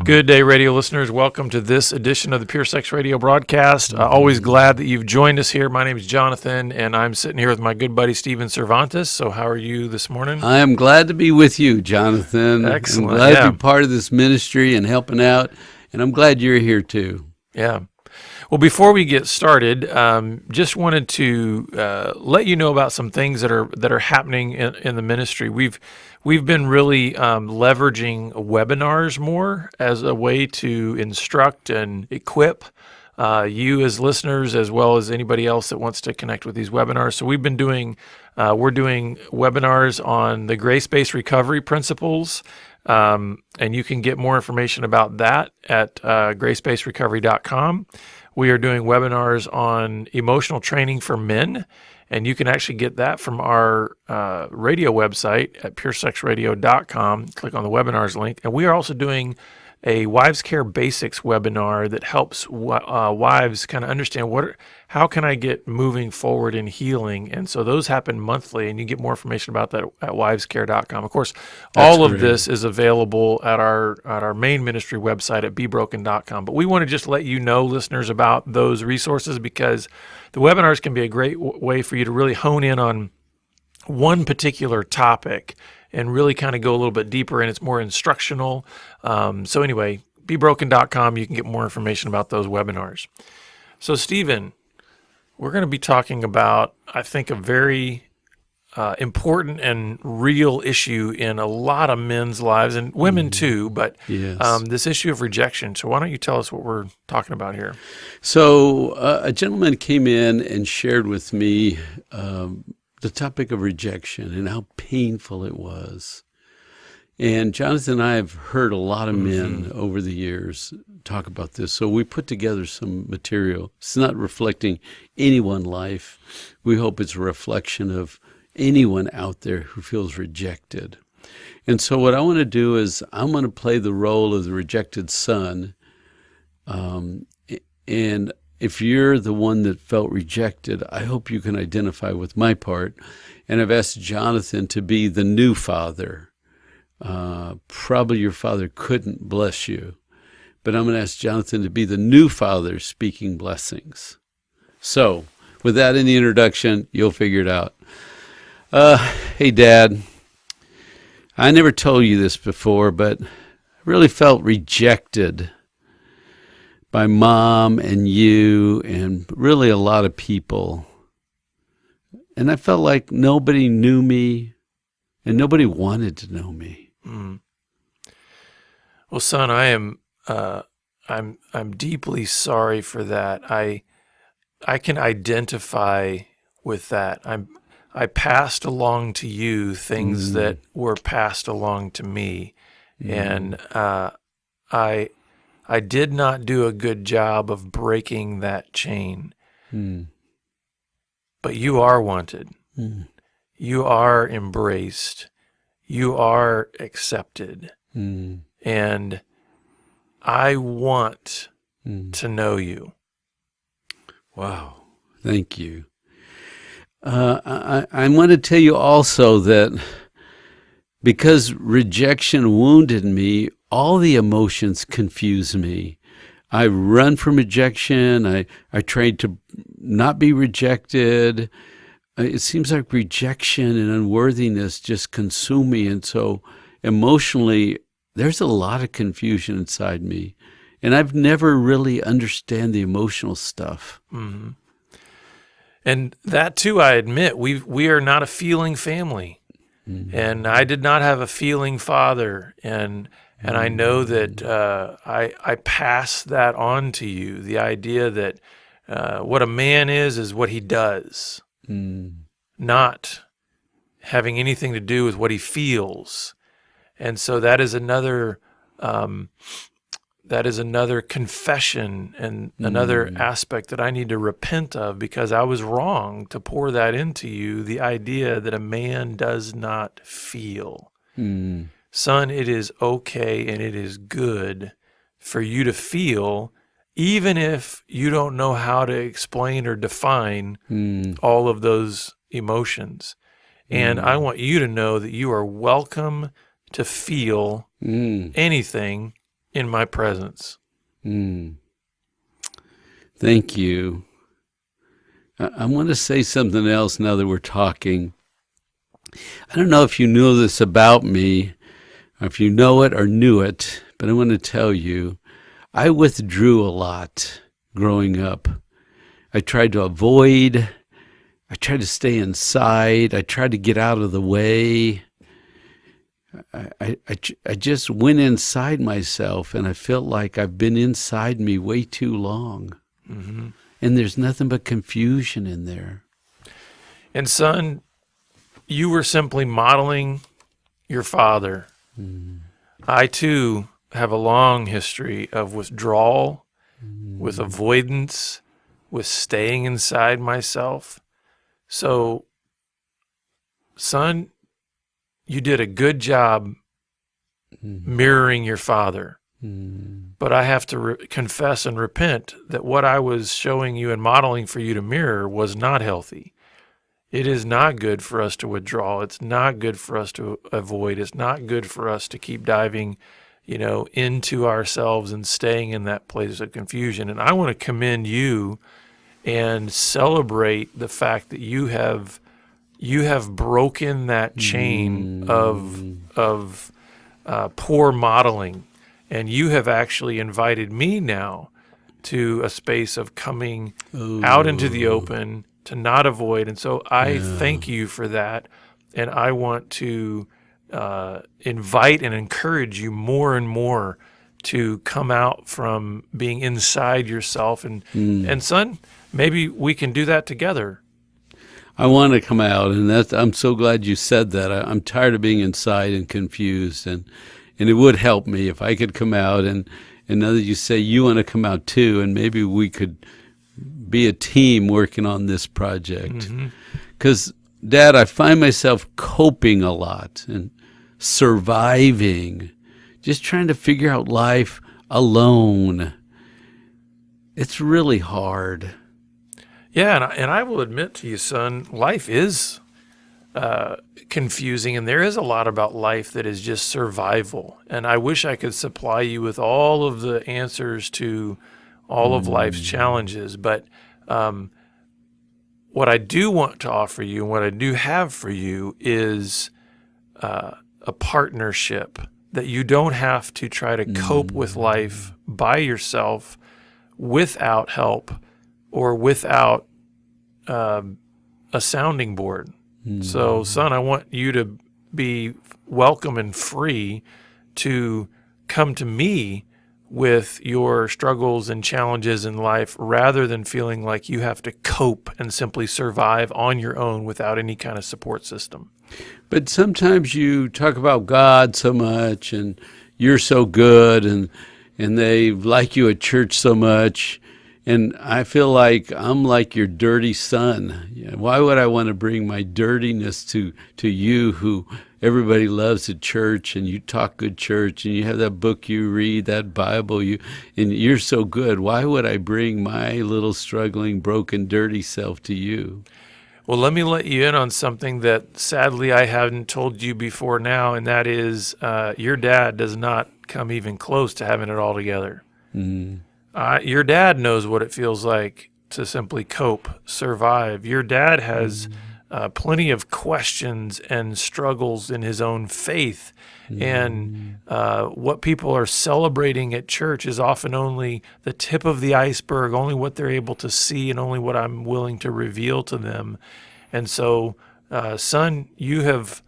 Good day, radio listeners. Welcome to this edition of the Pure Sex Radio broadcast. Always glad that you've joined us here. My name is Jonathan, and I'm sitting here with my good buddy, Steven Cervantes. So how are you this morning? I am glad to be with you, Jonathan. Excellent. I'm glad to be part of this ministry and helping out, and I'm glad you're here too. Yeah. Well, before we get started, just wanted to let you know about some things that are happening in the ministry. We've been really leveraging webinars more as a way to instruct and equip you as listeners, as well as anybody else that wants to connect with these webinars. So we've been doing we're doing webinars on the grace-based recovery principles. And you can get more information about that at gracebasedrecovery.com. We are doing webinars on emotional training for men, and you can actually get that from our radio website at puresexradio.com. Click on the webinars link. And we are also doing a Wives Care Basics webinar that helps wives kind of understand how can I get moving forward in healing. And so those happen monthly, and you get more information about that at wivescare.com. Of course, all of this is available at our main ministry website at bebroken.com. But we want to just let you know, listeners, about those resources, because the webinars can be a great way for you to really hone in on one particular topic and really kind of go a little bit deeper, and it's more instructional. So anyway, bebroken.com, you can get more information about those webinars. So Stephen, we're going to be talking about, I think, a very important and real issue in a lot of men's lives, and women too, but Yes. This issue of rejection. So why don't you tell us what we're talking about here? So a gentleman came in and shared with me the topic of rejection and how painful it was. And Jonathan and I have heard a lot of men over the years talk about this. So we put together some material. It's not reflecting anyone's life. We hope it's a reflection of anyone out there who feels rejected. And so what I want to do is I'm going to play the role of the rejected son. And if you're the one that felt rejected, I hope you can identify with my part. And I've asked Jonathan to be the new father. Probably your father couldn't bless you, but I'm going to ask Jonathan to be the new father speaking blessings. So with that in the introduction, you'll figure it out. Hey, Dad, I never told you this before, but I really felt rejected by Mom and you and really a lot of people. And I felt like nobody knew me and nobody wanted to know me. Well, son, I'm deeply sorry for that. I can identify with that. I passed along to you things that were passed along to me, and I did not do a good job of breaking that chain. But you are wanted. You are embraced. You are accepted. And I want to know you. Wow. Thank you. I want to tell you also that because rejection wounded me, all the emotions confuse me. I run from rejection. I tried to not be rejected. It seems like rejection and unworthiness just consume me. And so emotionally, there's a lot of confusion inside me. And I've never really understand the emotional stuff. And that too, I admit, we are not a feeling family. And I did not have a feeling father. And I know that I pass that on to you, the idea that what a man is what he does, not having anything to do with what he feels. And so that is another confession and another aspect that I need to repent of, because I was wrong to pour that into you, the idea that a man does not feel. Son, it is okay and it is good for you to feel, even if you don't know how to explain or define all of those emotions. And I want you to know that you are welcome to feel anything in my presence. Mm. Thank you. I want to say something else now that we're talking. I don't know if you know this about me, or if you know it or knew it, but I want to tell you, I withdrew a lot growing up. I tried to avoid. I tried to stay inside. I tried to get out of the way. I just went inside myself, and I felt like I've been inside me way too long. Mm-hmm. And there's nothing but confusion in there. And son, you were simply modeling your father. Mm. I too have a long history of withdrawal, with avoidance, with staying inside myself. So, son, you did a good job mirroring your father. But I have to confess and repent that what I was showing you and modeling for you to mirror was not healthy. It is not good for us to withdraw. It's not good for us to avoid. It's not good for us to keep diving, into ourselves and staying in that place of confusion. And I want to commend you and celebrate the fact that you have broken that chain of poor modeling. And you have actually invited me now to a space of coming out into the open, to not avoid. And so I thank you for that. And I want to invite and encourage you more and more to come out from being inside yourself. And son, maybe we can do that together. I want to come out, and I'm so glad you said that. I'm tired of being inside and confused, and it would help me if I could come out. And now that you say you want to come out too, and maybe we could be a team working on this project. Because, Dad, I find myself coping a lot and surviving, just trying to figure out life alone. It's really hard. Yeah, and I will admit to you, son, life is confusing, and there is a lot about life that is just survival. And I wish I could supply you with all of the answers to all of life's challenges. But what I do want to offer you, and what I do have for you, is a partnership that you don't have to try to cope with life by yourself without help or without a sounding board. So, son, I want you to be welcome and free to come to me with your struggles and challenges in life rather than feeling like you have to cope and simply survive on your own without any kind of support system. But sometimes you talk about God so much, and you're so good, and they like you at church so much. And I feel like I'm like your dirty son. Why would I want to bring my dirtiness to you, who everybody loves at church, and you talk good church, and you have that book you read, that Bible, and you're so good. Why would I bring my little struggling, broken, dirty self to you? Well, let me let you in on something that sadly I haven't told you before now, and that is your dad does not come even close to having it all together. Your dad knows what it feels like to simply cope, survive. Your dad has plenty of questions and struggles in his own faith. And what people are celebrating at church is often only the tip of the iceberg, only what they're able to see and only what I'm willing to reveal to them. And so, son, you have,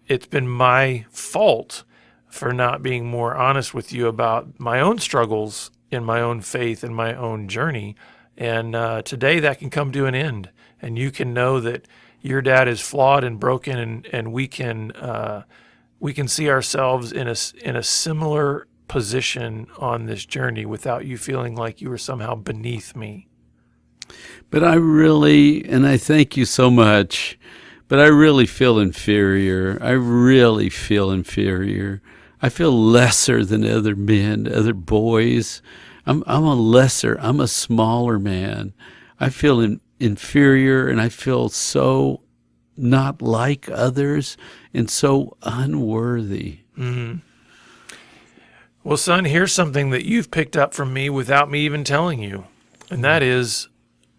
it's been my fault for not being more honest with you about my own struggles in my own faith and my own journey. And today that can come to an end. And you can know that your dad is flawed and broken, and we can see ourselves in a similar position on this journey without you feeling like you were somehow beneath me. But I really, and I thank you so much, but I really feel inferior. I really feel inferior. I feel lesser than other men, other boys. I'm a smaller man. I feel inferior, and I feel so not like others and so unworthy. Well, son, here's something that you've picked up from me without me even telling you, and that is,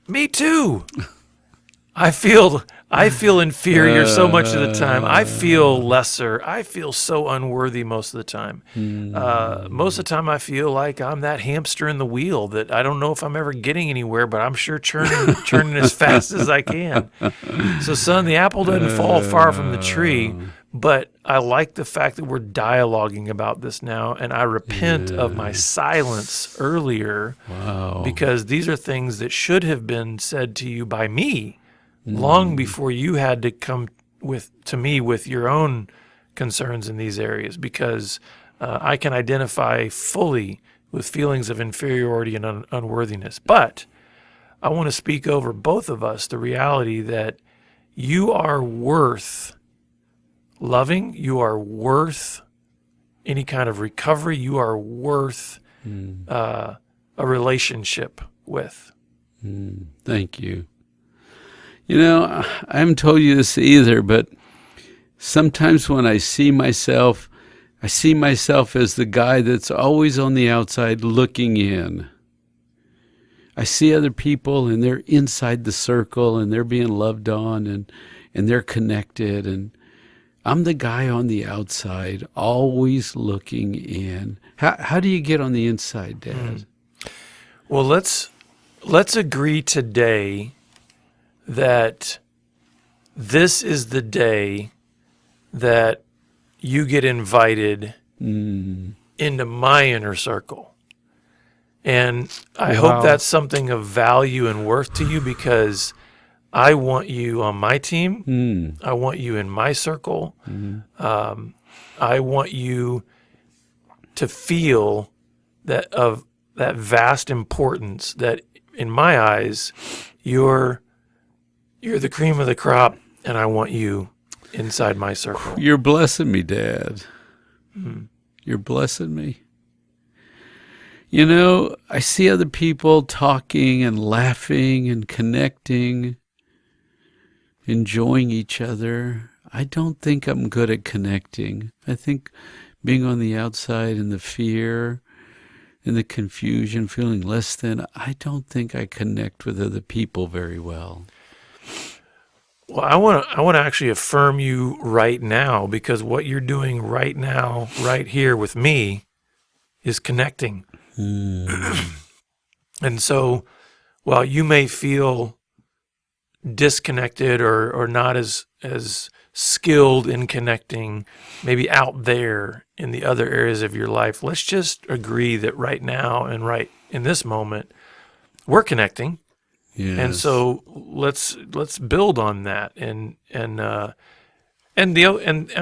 me too. I feel inferior so much of the time. I feel lesser. I feel so unworthy most of the time. Most of the time, I feel like I'm that hamster in the wheel that I don't know if I'm ever getting anywhere, but I'm sure churning as fast as I can. So, son, the apple doesn't fall far from the tree, but I like the fact that we're dialoguing about this now, and I repent of my silence earlier Wow. because these are things that should have been said to you by me long before you had to come to me with your own concerns in these areas, because I can identify fully with feelings of inferiority and unworthiness. But I want to speak over both of us the reality that you are worth loving, you are worth any kind of recovery, you are worth a relationship with. Thank you. You know, I haven't told you this either, but sometimes when I see myself as the guy that's always on the outside looking in. I see other people and they're inside the circle and they're being loved on and they're connected, and I'm the guy on the outside always looking in. How do you get on the inside, Dad? Well, let's agree today that this is the day that you get invited into my inner circle. And I hope that's something of value and worth to you, because I want you on my team. I want you in my circle. I want you to feel that vast importance, that in my eyes, you're the cream of the crop, and I want you inside my circle. You're blessing me, Dad. You're blessing me. You know, I see other people talking and laughing and connecting, enjoying each other. I don't think I'm good at connecting. I think being on the outside and the fear and the confusion, feeling less than, I don't think I connect with other people very well. Well, I want to actually affirm you right now, because what you're doing right now, right here with me, is connecting. And so, while you may feel disconnected or not as skilled in connecting, maybe out there in the other areas of your life, let's just agree that right now and right in this moment, we're connecting. Yes. And so let's build on that, and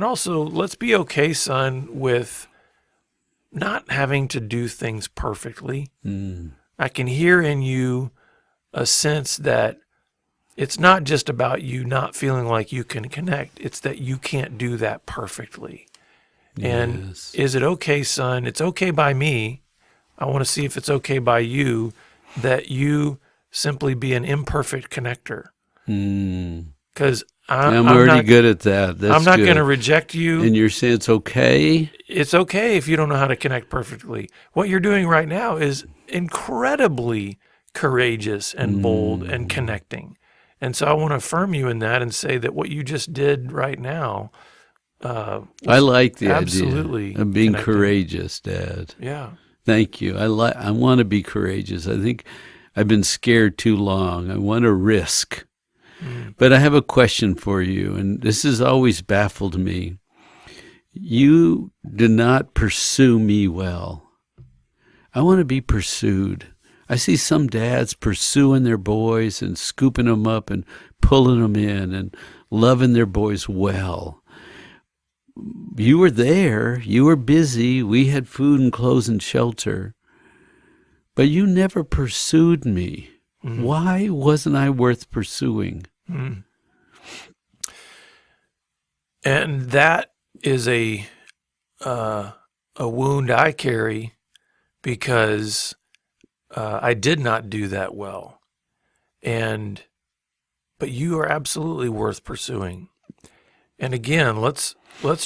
also let's be okay, son, with not having to do things perfectly. I can hear in you a sense that it's not just about you not feeling like you can connect, it's that you can't do that perfectly. And Yes. is it okay, son? It's okay by me. I want to see if it's okay by you that you simply be an imperfect connector. Because I'm already not good at that. That's I'm not good. going to reject you. And you're saying it's okay? It's okay if you don't know how to connect perfectly. What you're doing right now is incredibly courageous and bold and connecting. And so I want to affirm you in that and say that what you just did right now, I like the absolutely idea of being connecting. courageous, Dad. Yeah. Thank you. I want to be courageous. I think I've been scared too long. I want to risk. But I have a question for you, and this has always baffled me. You do not pursue me well. I want to be pursued. I see some dads pursuing their boys and scooping them up and pulling them in and loving their boys well. You were there. You were busy. We had food and clothes and shelter. But you never pursued me. Why wasn't I worth pursuing? And that is a wound I carry, because I did not do that well. But you are absolutely worth pursuing. And again, let's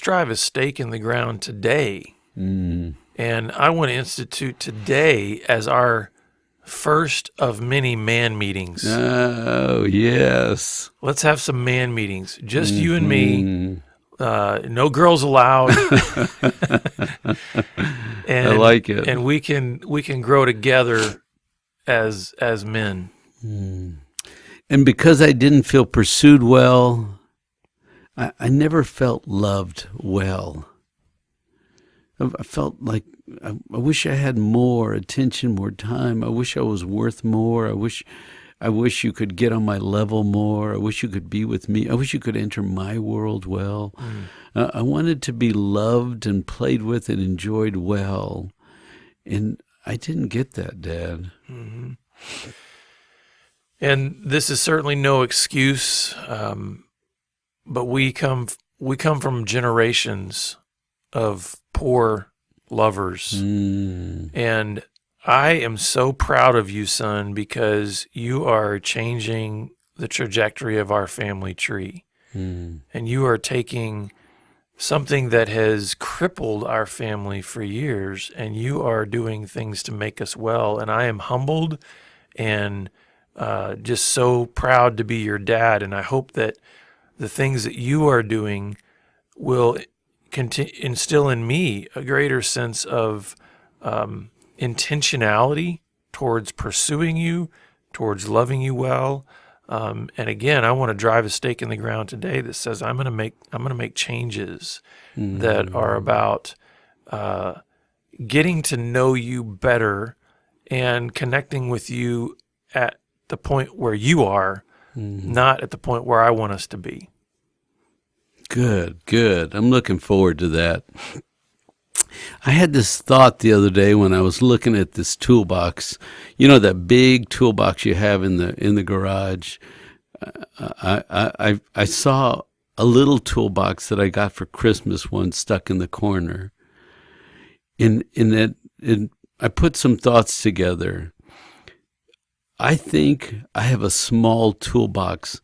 drive a stake in the ground today. And And I want to institute today as our first of many man meetings. Oh, yes. Let's have some man meetings, just you and me. Mhm. No girls allowed. I like it. And we can grow together as men. And because I didn't feel pursued well, I never felt loved well. I felt like I wish I had more attention, more time. I wish I was worth more. I wish you could get on my level more. I wish you could be with me. I wish you could enter my world well. I wanted to be loved and played with and enjoyed well. And I didn't get that, Dad. Mm-hmm. And this is certainly no excuse, but we come from generations of poor lovers. And I am so proud of you, son, because you are changing the trajectory of our family tree. And you are taking something that has crippled our family for years, and you are doing things to make us well. And I am humbled and just so proud to be your dad. And I hope that the things that you are doing will instill in me a greater sense of intentionality towards pursuing you, towards loving you well. And again, I want to drive a stake in the ground today that says I'm going to make changes that are about getting to know you better and connecting with you at the point where you are, not at the point where I want us to be. Good. I'm looking forward to that. I had this thought the other day when I was looking at this toolbox. You know, that big toolbox you have in the garage. I saw a little toolbox that I got for Christmas once stuck in the corner. I put some thoughts together. I think I have a small toolbox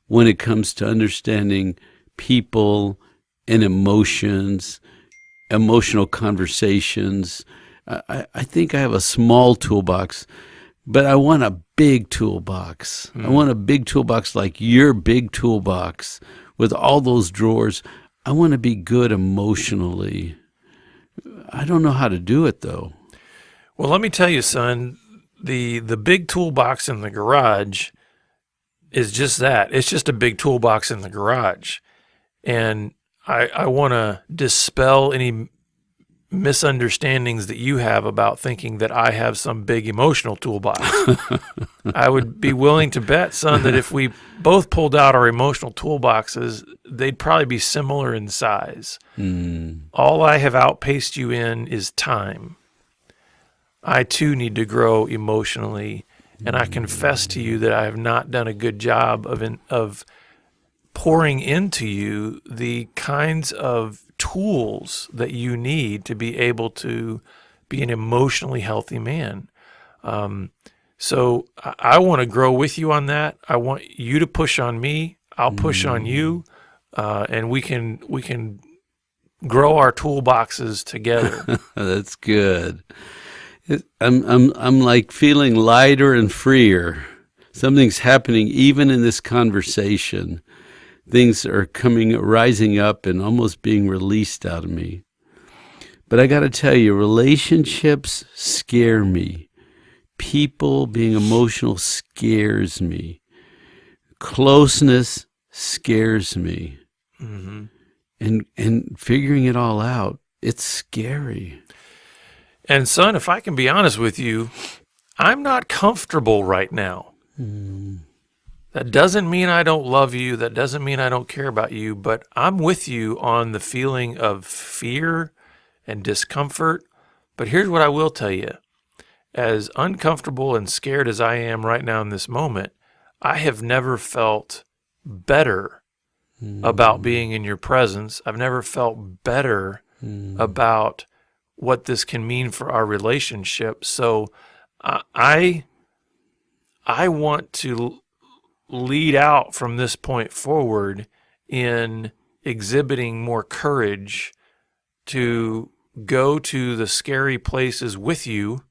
when it comes to understanding people and emotions, emotional conversations. I think I have a small toolbox, but I want a big toolbox. I want a big toolbox like your big toolbox with all those drawers. I want to be good emotionally. I don't know how to do it, though. Well, let me tell you, son, the big toolbox in the garage is just that. It's just a big toolbox in the garage. And I want to dispel any misunderstandings that you have about thinking that I have some big emotional toolbox. I would be willing to bet, son, that if we both pulled out our emotional toolboxes, they'd probably be similar in size. All I have outpaced you in is time. I too need to grow emotionally, and I confess to you that I have not done a good job of pouring into you the kinds of tools that you need to be able to be an emotionally healthy man. So I want to grow with you on that. I want you to push on me. I'll push on you, and we can grow our toolboxes together. That's good. I'm like feeling lighter and freer. Something's happening even in this conversation. Things are rising up and almost being released out of me. But I got to tell you, relationships scare me. People being emotional scares me. Closeness scares me. And figuring it all out, it's scary. And son, if I can be honest with you, I'm not comfortable right now. That doesn't mean I don't love you. That doesn't mean I don't care about you, but I'm with you on the feeling of fear and discomfort. But here's what I will tell you. As uncomfortable and scared as I am right now in this moment, I have never felt better about being in your presence. I've never felt better about what this can mean for our relationship. So I want to lead out from this point forward in exhibiting more courage to go to the scary places with you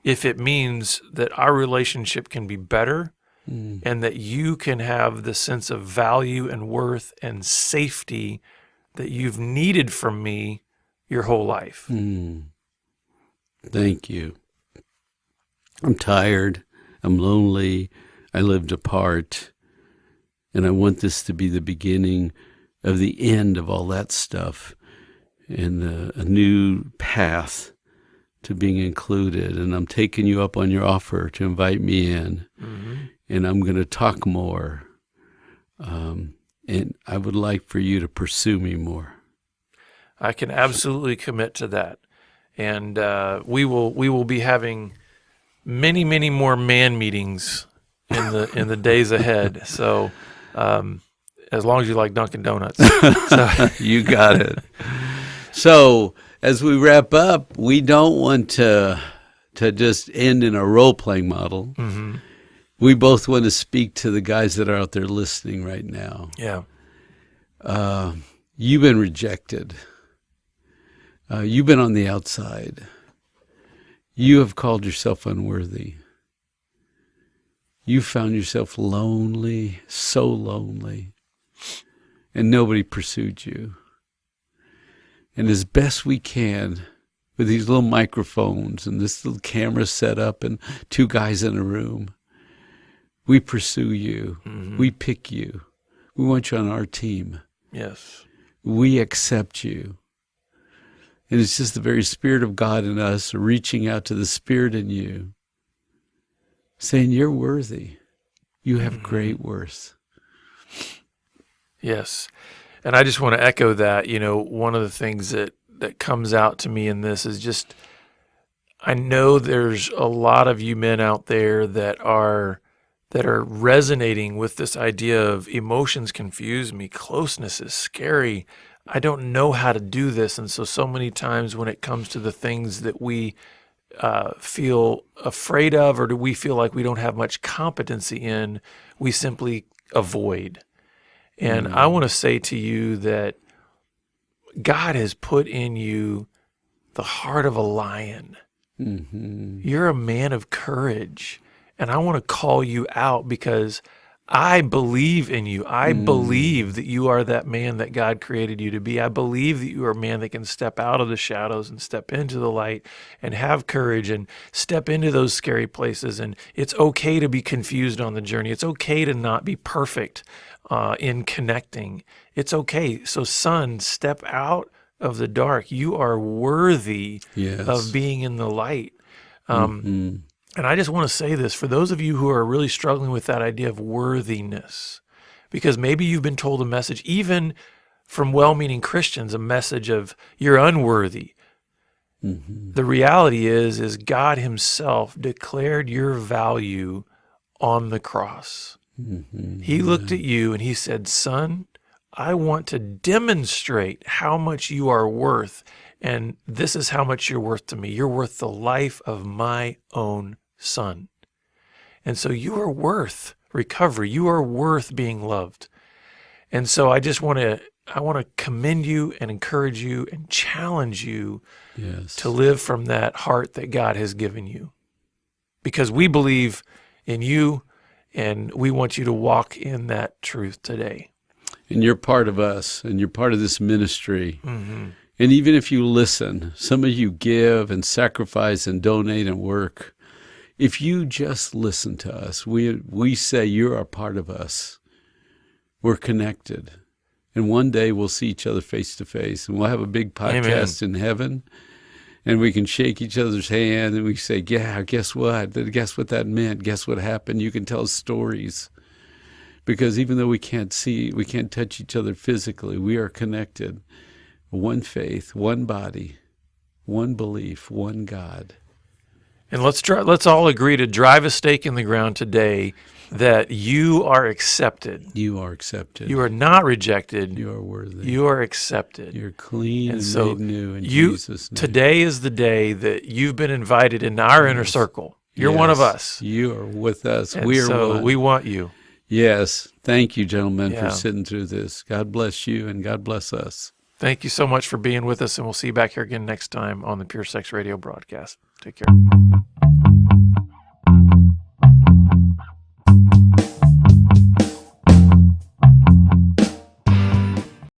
if it means that our relationship can be better and that you can have the sense of value and worth and safety that you've needed from me your whole life. Thank you. I'm tired. I'm lonely. I lived apart. And I want this to be the beginning of the end of all that stuff and a new path to being included. And I'm taking you up on your offer to invite me in. And I'm going to talk more. And I would like for you to pursue me more. I can absolutely commit to that. And we will be having many, many more man meetings in the days ahead. So as long as you like Dunkin' Donuts. So. You got it. So as we wrap up, we don't want to just end in a role-playing model. We both want to speak to the guys that are out there listening right now. Yeah. You've been rejected. You've been on the outside. You have called yourself unworthy. You found yourself lonely, so lonely, and nobody pursued you. And as best we can, with these little microphones and this little camera set up and two guys in a room, we pursue you. We pick you. We want you on our team. Yes. We accept you. And it's just the very Spirit of God in us reaching out to the Spirit in you, saying, you're worthy. You have great worth. Yes. And I just want to echo that. You know, one of the things that comes out to me in this is just, I know there's a lot of you men out there that are resonating with this idea of emotions confuse me, closeness is scary, I don't know how to do this. And so many times when it comes to the things that we feel afraid of, or do we feel like we don't have much competency in, we simply avoid. And I want to say to you that God has put in you the heart of a lion. You're a man of courage. And I want to call you out because I believe in you. I believe that you are that man that God created you to be. I believe that you are a man that can step out of the shadows and step into the light and have courage and step into those scary places. And it's okay to be confused on the journey. It's okay to not be perfect in connecting. It's okay. So son, step out of the dark. You are worthy of being in the light. And I just want to say this for those of you who are really struggling with that idea of worthiness, because maybe you've been told a message, even from well-meaning Christians, a message of you're unworthy. The reality is God himself declared your value on the cross. He looked at you and he said, son, I want to demonstrate how much you are worth. And this is how much you're worth to me. You're worth the life of my own son. And so you are worth recovery. You are worth being loved. And so I want to commend you and encourage you and challenge you to live from that heart that God has given you. Because we believe in you and we want you to walk in that truth today. And you're part of us and you're part of this ministry. And even if you listen, some of you give and sacrifice and donate and work. If you just listen to us, we say you're a part of us. We're connected. And one day we'll see each other face to face. And we'll have a big podcast in heaven. And we can shake each other's hand and we say, yeah, guess what? Guess what that meant? Guess what happened? You can tell stories. Because even though we can't see, we can't touch each other physically, we are connected. One faith, one body, one belief, one God. And let's all agree to drive a stake in the ground today that you are accepted. You are accepted. You are not rejected. You are worthy. You are accepted. You're clean and so made new in Jesus' name. Today is the day that you've been invited into our inner circle. You're one of us. You are with us. And we are so one. We want you. Yes. Thank you, gentlemen, for sitting through this. God bless you and God bless us. Thank you so much for being with us, and we'll see you back here again next time on the Pure Sex Radio broadcast. Take care.